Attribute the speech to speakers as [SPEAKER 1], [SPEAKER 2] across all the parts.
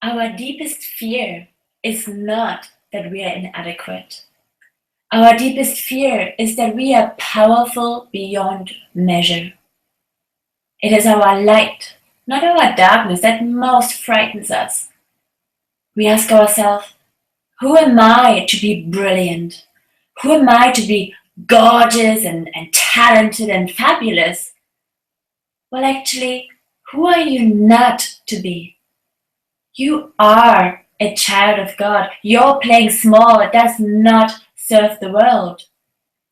[SPEAKER 1] Our deepest fear is not that we are inadequate. Our deepest fear is that we are powerful beyond measure. It is our light, not our darkness, that most frightens us. We ask ourselves, who am I to be brilliant? Who am I to be gorgeous and talented and fabulous? Well, actually, who are you not to be? You are a child of God. Your playing small does not serve the world.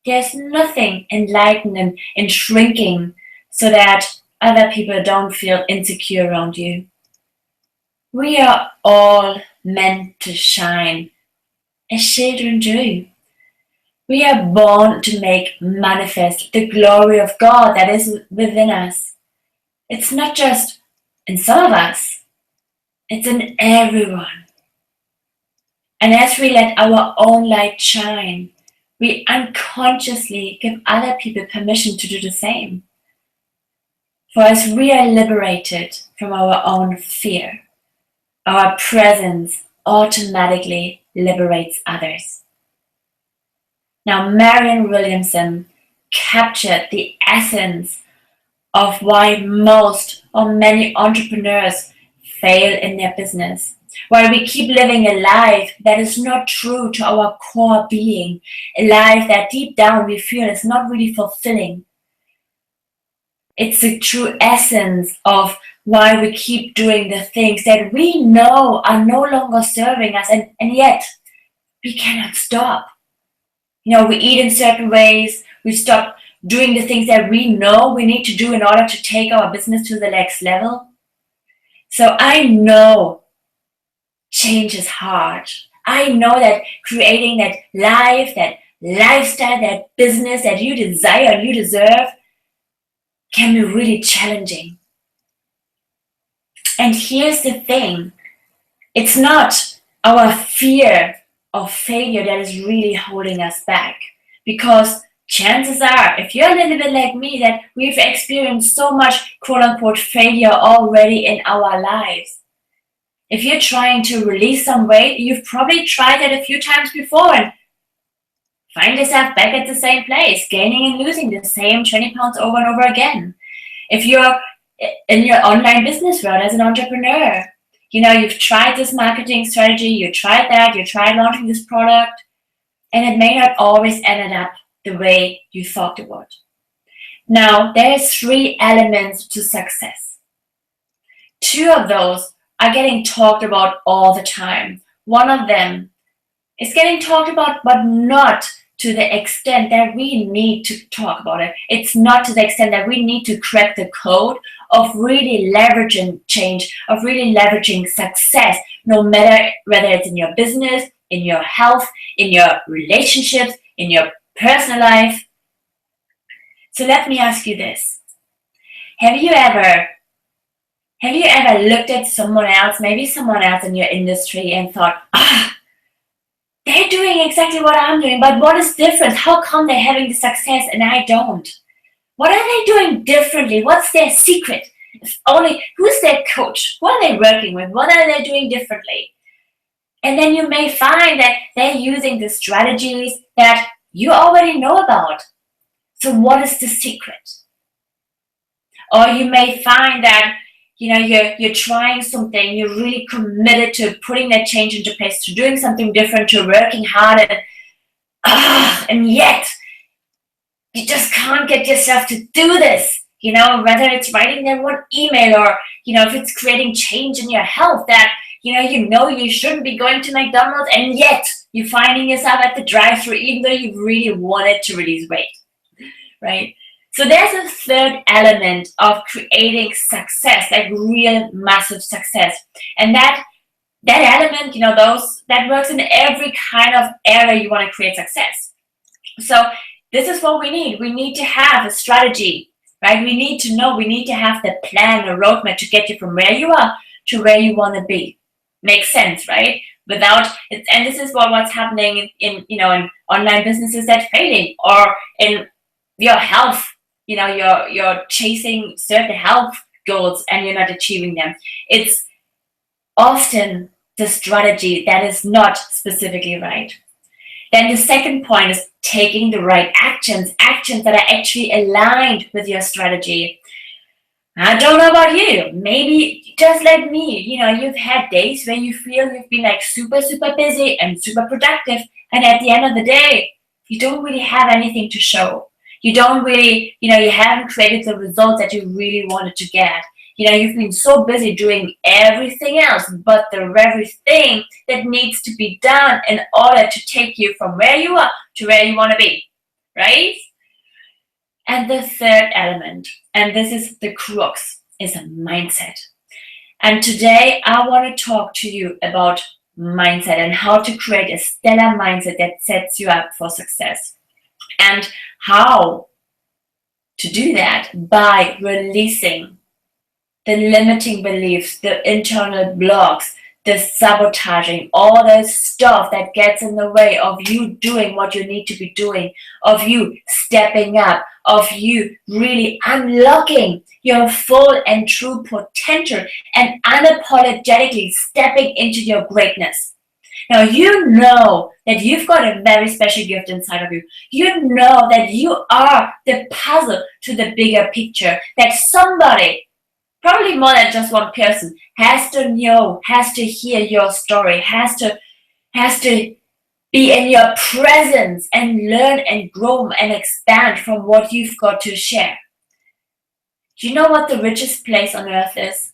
[SPEAKER 1] There's nothing enlightening in shrinking so that other people don't feel insecure around you. We are all meant to shine, as children do. We are born to make manifest the glory of God that is within us. It's not just in some of us, it's in everyone. And as we let our own light shine, we unconsciously give other people permission to do the same. For as we are liberated from our own fear, our presence automatically liberates others. Now, Marianne Williamson captured the essence of why most or many entrepreneurs fail in their business. Why we keep living a life that is not true to our core being, a life that deep down we feel is not really fulfilling. It's the true essence of why we keep doing the things that we know are no longer serving us, and yet we cannot stop. We eat in certain ways, we stop doing the things that we know we need to do in order to take our business to the next level. So I know change is hard. I know that creating that life, that lifestyle, that business that you desire and you deserve can be really challenging. And here's the thing. It's not our fear of failure that is really holding us back. Because chances are, if you're a little bit like me, that we've experienced so much quote-unquote failure already in our lives. If you're trying to release some weight, you've probably tried it a few times before and find yourself back at the same place, gaining and losing the same 20 pounds over and over again. If you're in your online business world as an entrepreneur, you've tried this marketing strategy, you tried that, you tried launching this product, and it may not always ended up the way you thought it would. Now, there's 3 elements to success. 2 of those are getting talked about all the time. One of them is getting talked about, but not to the extent that we need to talk about it. It's not to the extent that we need to crack the code of really leveraging change, of really leveraging success, no matter whether it's in your business, in your health, in your relationships, in your personal life. So let me ask you this. Have you ever looked at someone else, maybe someone else in your industry, and thought, they're doing exactly what I'm doing, but what is different? How come they're having the success and I don't? What are they doing differently? What's their secret? Who's their coach? Who are they working with? What are they doing differently? And then you may find that they're using the strategies that you already know about. So what is the secret? Or you may find that you're trying something, you're really committed to putting that change into place, to doing something different, to working hard, and yet you just can't get yourself to do this. Whether it's writing that one email or, if it's creating change in your health that, you shouldn't be going to McDonald's, and yet you're finding yourself at the drive-thru even though you really wanted to release weight, right? So there's a 3rd element of creating success, like real massive success. And that element, that works in every kind of area you want to create success. So this is what we need. We need to have a strategy, right? We need to know, we need to have the plan, a roadmap to get you from where you are to where you want to be. Makes sense, right? And this is what's happening in online businesses that failing, or in your health. You're chasing certain health goals and you're not achieving them. It's often the strategy that is not specifically right. Then the second point is taking the right actions, actions that are actually aligned with your strategy. I don't know about you. Maybe just like me, you've had days where you feel you've been like super, super busy and super productive. And at the end of the day, you don't really have anything to show. You don't really, you haven't created the results that you really wanted to get. You've been so busy doing everything else but the very thing that needs to be done in order to take you from where you are to where you want to be, right? And the third element, and this is the crux, is a mindset. And today I want to talk to you about mindset and how to create a stellar mindset that sets you up for success. And how to do that by releasing the limiting beliefs, the internal blocks, the sabotaging, all the stuff that gets in the way of you doing what you need to be doing, of you stepping up, of you really unlocking your full and true potential and unapologetically stepping into your greatness. Now, you know that you've got a very special gift inside of you. You know that you are the puzzle to the bigger picture, that somebody, probably more than just one person, has to know, has to hear your story, has to be in your presence and learn and grow and expand from what you've got to share. Do you know what the richest place on earth is?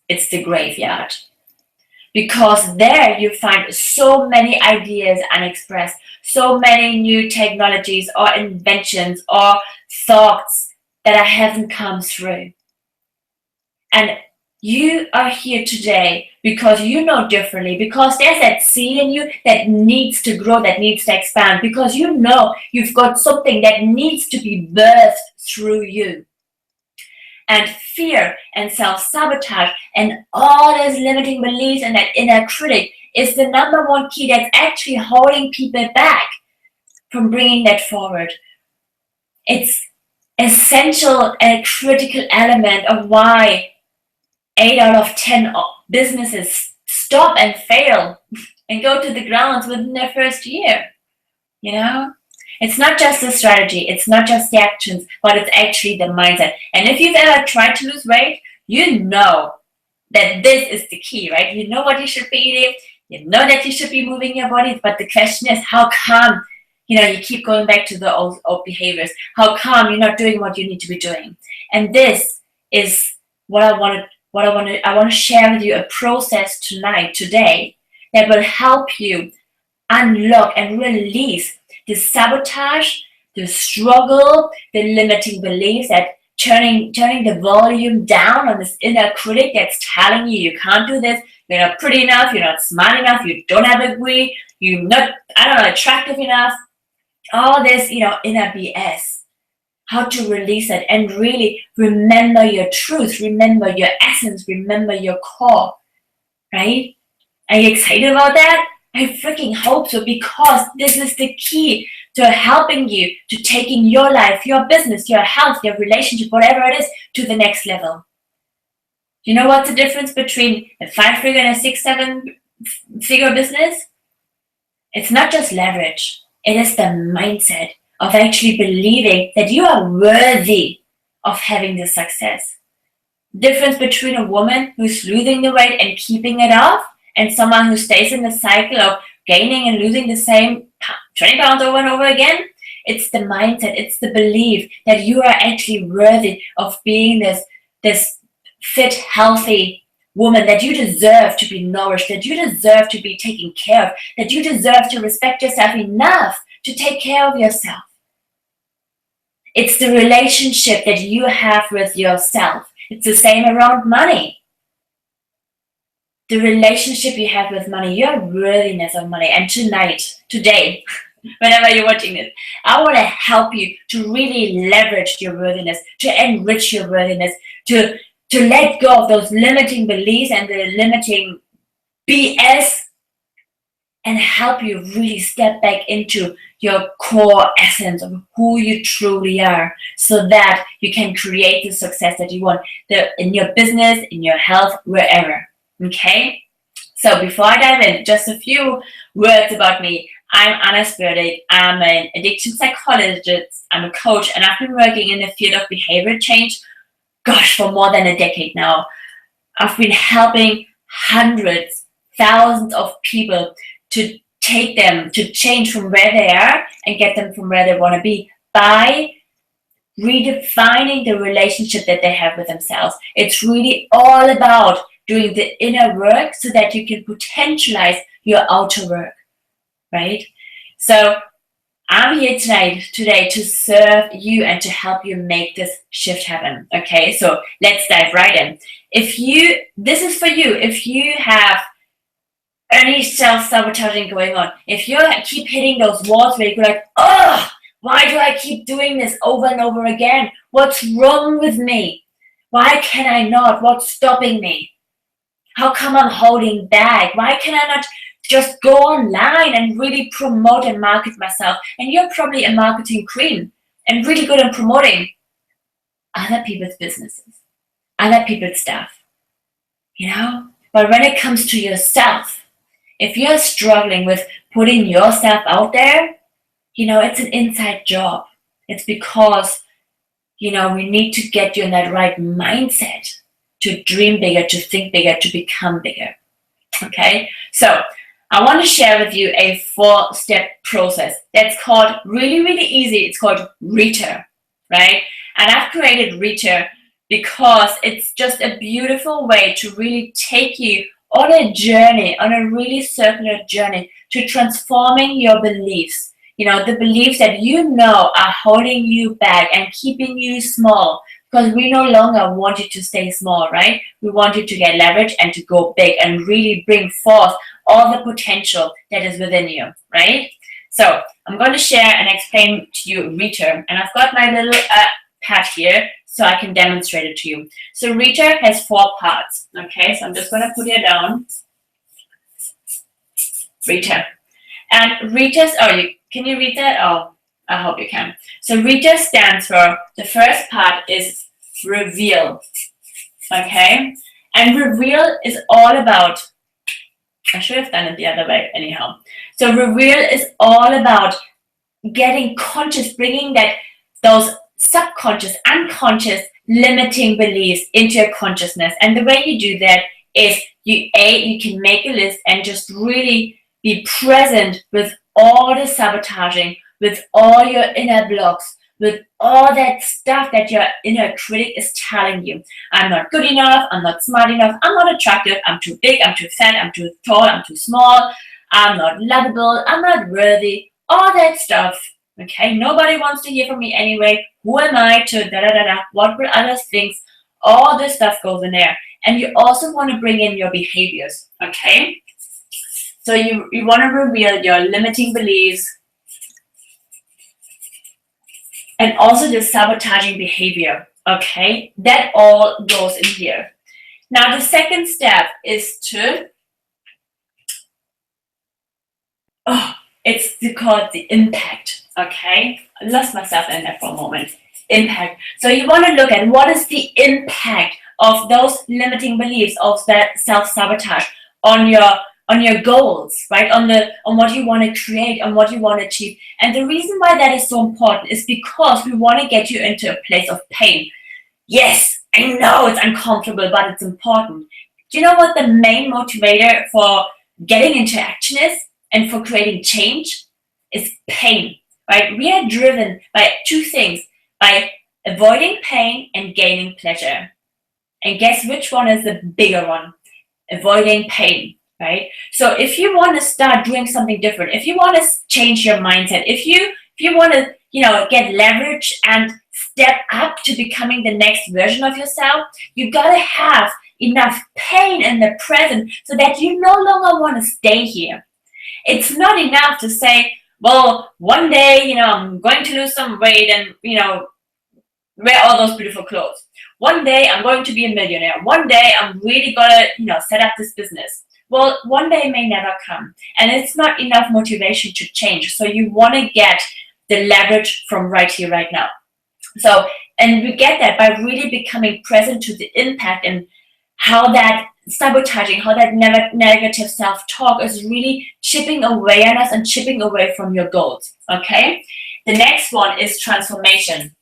[SPEAKER 1] It's the graveyard. Because there you find so many ideas unexpressed, so many new technologies or inventions or thoughts that haven't come through. And you are here today because you know differently, because there's that seed in you that needs to grow, that needs to expand, because you know you've got something that needs to be birthed through you. And fear and self-sabotage and all those limiting beliefs and that inner critic is the number one key that's actually holding people back from bringing that forward. It's essential and critical element of why 8 out of 10 businesses stop and fail and go to the grounds within their first year. It's not just the strategy, it's not just the actions, but it's actually the mindset. And if you've ever tried to lose weight, you know that this is the key, right? You know what you should be eating, you know that you should be moving your body, but the question is, how come you keep going back to the old behaviors? How come you're not doing what you need to be doing? And this is what I want to share with you, a process today, that will help you unlock and release the sabotage, the struggle, the limiting beliefs, that turning the volume down on this inner critic that's telling you can't do this, you're not pretty enough, you're not smart enough, you don't have a degree, you're not, attractive enough. All this, inner BS. How to release it and really remember your truth, remember your essence, remember your core, right? Are you excited about that? I freaking hope so, because this is the key to helping you to taking your life, your business, your health, your relationship, whatever it is, to the next level. You know what's the difference between a 5-figure and a 6-7-figure business? It's not just leverage. It is the mindset of actually believing that you are worthy of having this success. Difference between a woman who's losing the weight and keeping it off, and someone who stays in the cycle of gaining and losing the same 20 pounds over and over again, it's the mindset, it's the belief that you are actually worthy of being this fit, healthy woman, that you deserve to be nourished, that you deserve to be taken care of, that you deserve to respect yourself enough to take care of yourself. It's the relationship that you have with yourself. It's the same around money. The relationship you have with money, your worthiness of money. And today, whenever you're watching this, I want to help you to really leverage your worthiness, to enrich your worthiness, to let go of those limiting beliefs and the limiting BS, and help you really step back into your core essence of who you truly are, so that you can create the success that you want in your business, in your health, wherever. Okay? So before I dive in, just a few words about me. I'm Anna Spurdig. I'm an addiction psychologist. I'm a coach, and I've been working in the field of behavior change, gosh, for more than a decade now. I've been helping hundreds, thousands of people to take them to change from where they are and get them from where they want to be by redefining the relationship that they have with themselves. It's really all about doing the inner work so that you can potentialize your outer work, right? So I'm here today to serve you and to help you make this shift happen. Okay, so let's dive right in. This is for you, if you have any self-sabotaging going on, if you keep hitting those walls where you're like, oh, why do I keep doing this over and over again? What's wrong with me? Why can I not? What's stopping me? How come I'm holding back? Why can I not just go online and really promote and market myself? And you're probably a marketing queen and really good at promoting other people's businesses, other people's stuff, But when it comes to yourself, if you're struggling with putting yourself out there, it's an inside job. It's because, we need to get you in that right mindset to dream bigger, to think bigger, to become bigger. Okay? So I want to share with you a 4-step process that's called really, really easy. It's called RETER, right? And I've created RETER because it's just a beautiful way to really take you on a journey, on a really circular journey to transforming your beliefs. The beliefs that are holding you back and keeping you small, because we no longer want you to stay small, right? We want you to get leverage and to go big and really bring forth all the potential that is within you, right? So I'm going to share and explain to you RETER, and I've got my little pad here so I can demonstrate it to you. So RETER has 4 parts, okay? So I'm just going to put it down. RETER. And RETER, can you read that? Oh, I hope you can. So RETER stands for, the first part is reveal, okay? And reveal is all about, I should have done it the other way anyhow. So reveal is all about getting conscious, bringing those subconscious, unconscious, limiting beliefs into your consciousness. And the way you do that is you can make a list and just really be present with all the sabotaging, with all your inner blocks, with all that stuff that your inner critic is telling you. I'm not good enough, I'm not smart enough, I'm not attractive, I'm too big, I'm too fat, I'm too tall, I'm too small, I'm not lovable, I'm not worthy, all that stuff. Okay, nobody wants to hear from me anyway. Who am I to da-da-da-da? What will others think? All this stuff goes in there. And you also want to bring in your behaviors, okay? So you want to reveal your limiting beliefs and also the sabotaging behavior, okay? That all goes in here. Now, the second step is it's called the impact, okay? I lost myself in there for a moment. Impact. So you want to look at what is the impact of those limiting beliefs, of that self-sabotage on your goals, right? On what you want to create, on what you want to achieve. And the reason why that is so important is because we want to get you into a place of pain. Yes, I know it's uncomfortable, but it's important. Do you know what the main motivator for getting into action is and for creating change? Is pain, right? We are driven by 2 things, by avoiding pain and gaining pleasure. And guess which one is the bigger one? Avoiding pain, right? So if you want to start doing something different, if you want to change your mindset, if you want to, get leverage and step up to becoming the next version of yourself, you got to have enough pain in the present so that you no longer want to stay here. It's not enough to say, well, one day, I'm going to lose some weight and, wear all those beautiful clothes. One day I'm going to be a millionaire. One day I'm really gonna, set up this business. Well, one day may never come. And it's not enough motivation to change. So you want to get the leverage from right here, right now. So, and we get that by really becoming present to the impact and how that sabotaging, how that negative self-talk is really chipping awareness and chipping away from your goals. Okay, the next one is transformation.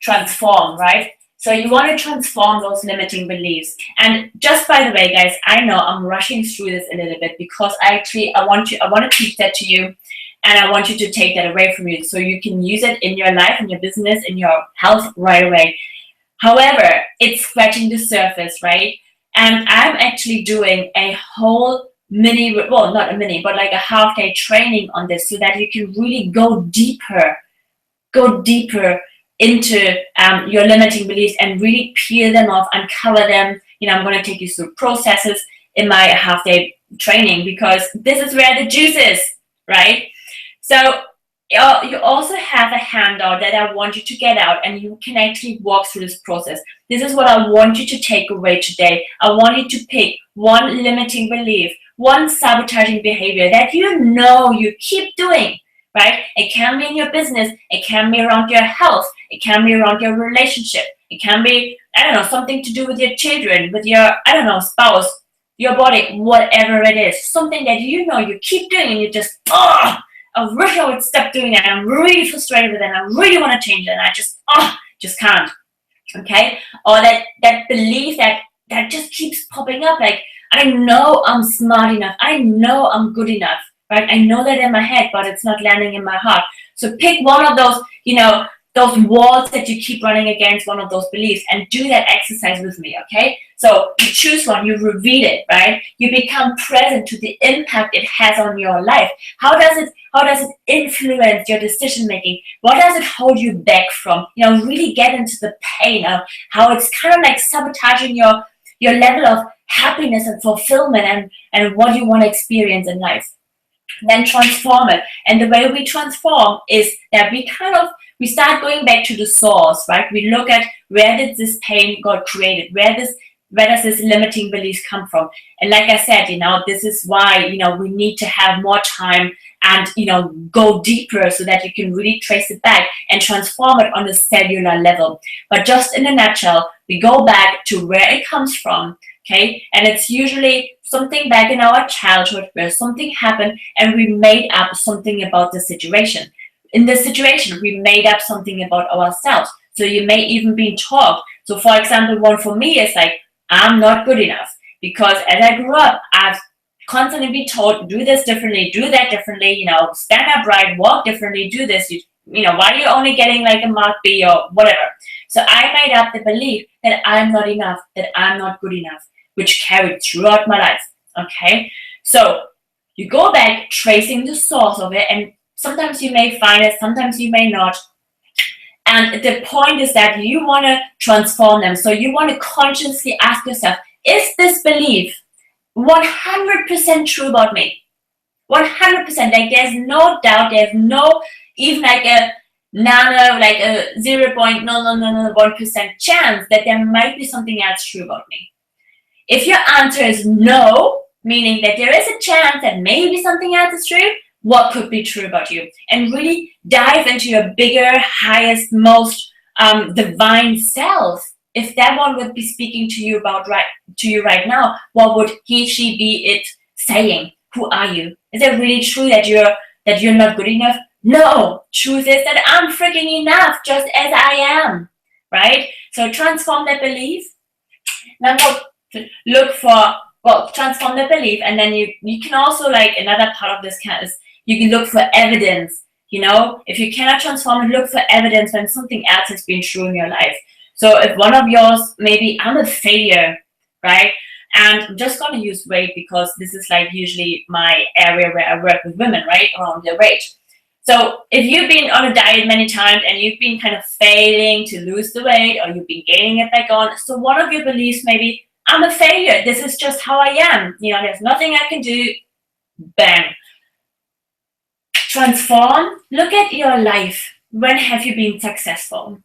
[SPEAKER 1] Transform, right? So you want to transform those limiting beliefs. And just by the way, guys, I know I'm rushing through this a little bit because I want to teach that to you, and I want you to take that away from you so you can use it in your life, in your business, in your health right away. However, it's scratching the surface, right? And I'm actually doing a whole mini, well, not a mini, but like a half-day training on this so that you can really go deeper into your limiting beliefs and really peel them off, uncover them. I'm going to take you through processes in my half-day training because this is where the juice is, right? So you also have a handout that I want you to get out, and you can actually walk through this process. This is what I want you to take away today. I want you to pick one limiting belief, one sabotaging behavior that you keep doing, right? It can be in your business. It can be around your health. It can be around your relationship. It can be, something to do with your children, with your, spouse, your body, whatever it is. Something that you keep doing and you just, I wish I would stop doing that. I'm really frustrated with it. And I really want to change it. And I just can't. Okay? Or that belief that just keeps popping up. Like, I know I'm smart enough. I know I'm good enough. Right? I know that in my head, but it's not landing in my heart. So pick one of those, those walls that you keep running against, one of those beliefs, and do that exercise with me, okay? So you choose one, you reveal it, right? You become present to the impact it has on your life. How does it influence your decision making? What does it hold you back from? Really get into the pain of how it's kind of like sabotaging your level of happiness and fulfillment and what you want to experience in life. Then transform it. And the way we transform is that we start going back to the source, right? We look at where did this pain got created? Where does this limiting beliefs come from? And like I said, this is why, we need to have more time and, go deeper so that you can really trace it back and transform it on a cellular level. But just in a nutshell, we go back to where it comes from, okay? And it's usually something back in our childhood where something happened and we made up something about the situation. In the situation, we made up something about ourselves. So you may even be taught. So for example, one for me is like, I'm not good enough. Because as I grew up, I've constantly been told, do this differently, do that differently, stand upright, walk differently, do this. Why are you only getting like a mark B or whatever? So I made up the belief that I'm not enough, that I'm not good enough, which carried throughout my life, okay? So you go back tracing the source of it, and sometimes you may find it, sometimes you may not. And the point is that you want to transform them. So you want to consciously ask yourself, is this belief 100% true about me? 100%, like there's no doubt, there's no even like a nano, like a 0.0001% chance that there might be something else true about me. If your answer is no, meaning that there is a chance that maybe something else is true, what could be true about you? And really dive into your bigger, highest, most divine self. If that one would be speaking to you right now, what would he, she, be, it saying? Who are you? Is it really true that you're not good enough? No. Truth is that I'm freaking enough just as I am. Right? So transform that belief. Now transform the belief, and then you can also, like, another part of this is you can look for evidence. If you cannot transform it, look for evidence when something else has been true in your life. So if one of yours, maybe I'm a failure, right? And I'm just going to use weight because this is like usually my area where I work with women, right? Around their weight. So if you've been on a diet many times and you've been kind of failing to lose the weight, or you've been gaining it back on, so one of your beliefs maybe, I'm a failure. This is just how I am. There's nothing I can do. Bang. Transform. Look at your life. When have you been successful?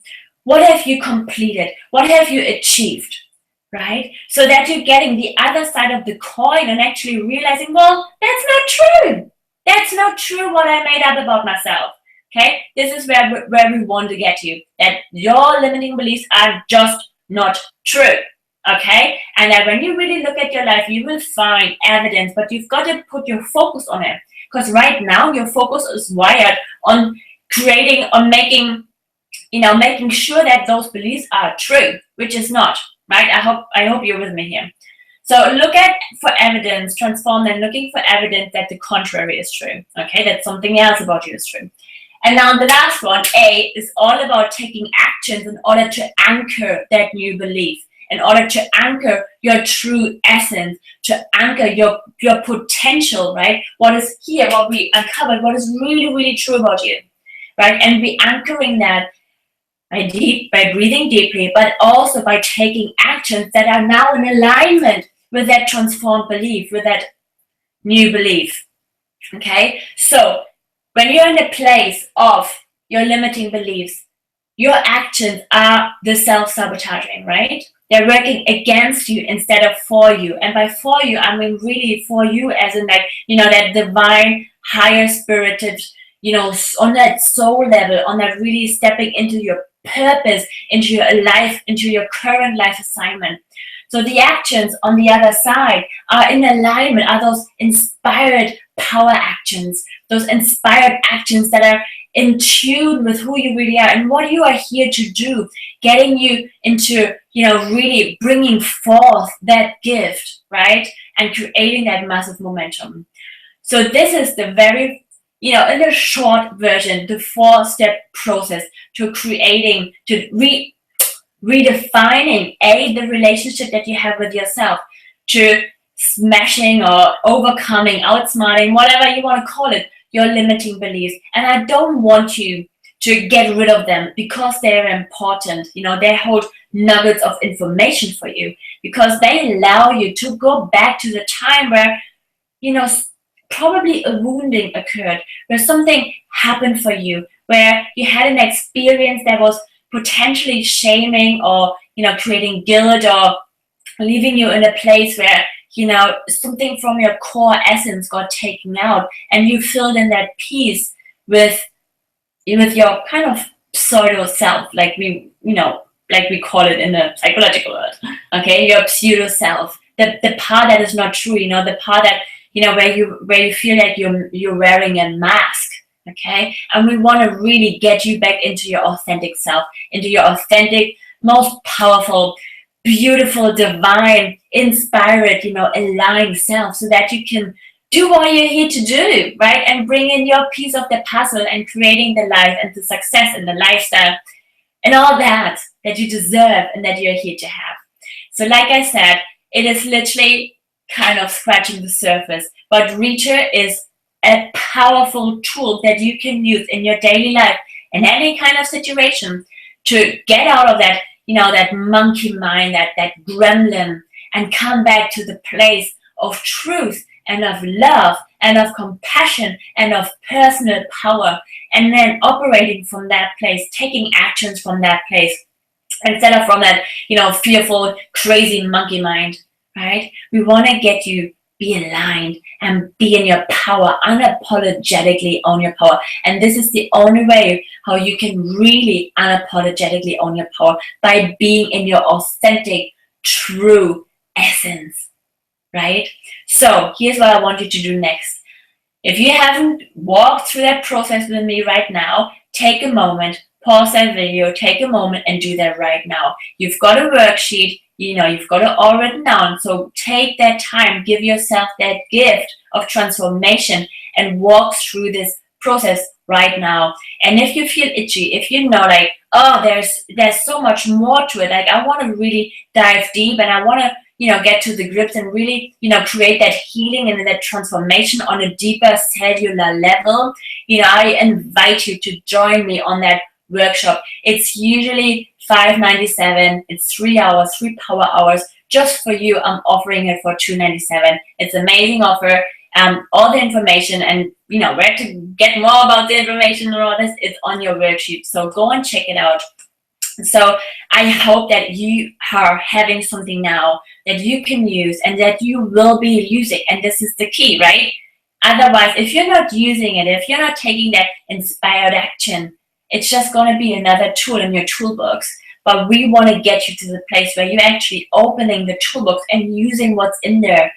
[SPEAKER 1] What have you completed? What have you achieved? Right? So that you're getting the other side of the coin and actually realizing, well, that's not true. That's not true what I made up about myself. Okay? This is where we want to get you. That your limiting beliefs are just not true. Okay, and that when you really look at your life, you will find evidence, but you've got to put your focus on it, because right now your focus is wired on creating, on making, making sure that those beliefs are true, which is not, right? I hope you're with me here. So look at for evidence, transform, and looking for evidence that the contrary is true. Okay, that something else about you is true. And now the last one, A, is all about taking actions in order to anchor that new belief, in order to anchor your true essence, to anchor your potential, right? What is here, what we uncovered, what is really, really true about you, right? And we anchoring that by breathing deeply, but also by taking actions that are now in alignment with that transformed belief, with that new belief. Okay, so when you're in a place of your limiting beliefs, your actions are the self-sabotaging, right? They're working against you instead of for you. And by for you, I mean really for you as in like, that divine, higher spirited, on that soul level, on that really stepping into your purpose, into your life, into your current life assignment. So the actions on the other side are in alignment, are those inspired power actions, those inspired actions that are in tune with who you really are and what you are here to do, getting you into, really bringing forth that gift, right? And creating that massive momentum. So this is the very, in a short version, the 4-step process to creating, to redefining the relationship that you have with yourself, to smashing or overcoming, outsmarting, whatever you want to call it, your limiting beliefs. And I don't want you to get rid of them because they're important. They hold nuggets of information for you because they allow you to go back to the time where, probably a wounding occurred, where something happened for you, where you had an experience that was potentially shaming or, creating guilt or leaving you in a place where, something from your core essence got taken out and you filled in that piece with your kind of pseudo self, like we call it in the psychological world. Okay, your pseudo self, the part that is not true, the part that, where you feel like you're wearing a mask. Okay, and we want to really get you back into your authentic self, into your authentic, most powerful, beautiful, divine, inspired, aligned self, so that you can do what you're here to do, right? And bring in your piece of the puzzle and creating the life and the success and the lifestyle and all that you deserve and that you're here to have. So like I said, it is literally kind of scratching the surface, but Reacher is a powerful tool that you can use in your daily life in any kind of situation to get out of that, that monkey mind, that gremlin, and come back to the place of truth and of love and of compassion and of personal power, and then operating from that place, taking actions from that place instead of from that, fearful, crazy monkey mind, right? We want to get you be aligned and be in your power, unapologetically own your power. And this is the only way how you can really unapologetically own your power, by being in your authentic, true essence, right? So here's what I want you to do next. If you haven't walked through that process with me right now, take a moment, pause that video, take a moment and do that right now. You've got a worksheet, you've got it all written down. So take that time, give yourself that gift of transformation and walk through this process right now. And if you feel itchy, if you know like, oh, there's so much more to it, like I want to really dive deep and I want to, get to the grips and really, create that healing and that transformation on a deeper cellular level, I invite you to join me on that workshop. It's usually $597. It's 3 hours, 3 power hours just for you. I'm offering it for $297. It's an amazing offer. All the information and where to get more about the information and all this is on your worksheet. So go and check it out. So I hope that you are having something now that you can use and that you will be using. And this is the key, right? Otherwise, if you're not using it, if you're not taking that inspired action, it's just going to be another tool in your toolbox. but we want to get you to the place where you're actually opening the toolbox and using what's in there.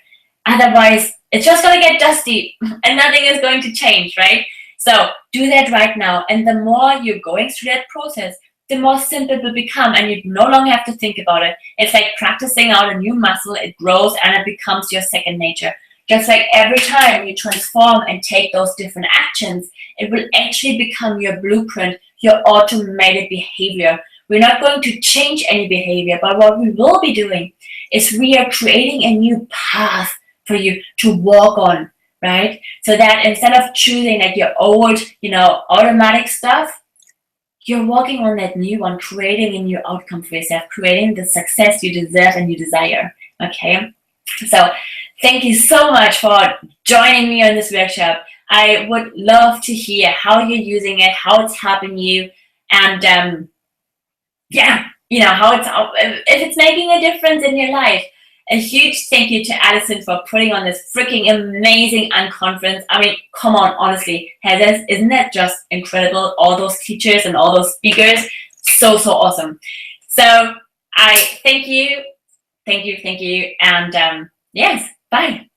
[SPEAKER 1] Otherwise, it's just going to get dusty and nothing is going to change, right? So do that right now. And the more you're going through that process, the more simple it will become, and you no longer have to think about it. It's like practicing out a new muscle. It grows and it becomes your second nature. Just like every time you transform and take those different actions, it will actually become your blueprint, your automated behavior. We're not going to change any behavior, but what we will be doing is we are creating a new path for you to walk on, right? So that instead of choosing like your old, automatic stuff, you're working on that new one, creating a new outcome for yourself, creating the success you deserve and you desire. Okay. So thank you so much for joining me on this workshop. I would love to hear how you're using it, how it's helping you, and how if it's making a difference in your life. A huge thank you to Alison for putting on this freaking amazing unconference. I mean, come on, honestly, Heather, isn't that just incredible? All those teachers and all those speakers, so awesome. So I thank you, and yes, bye.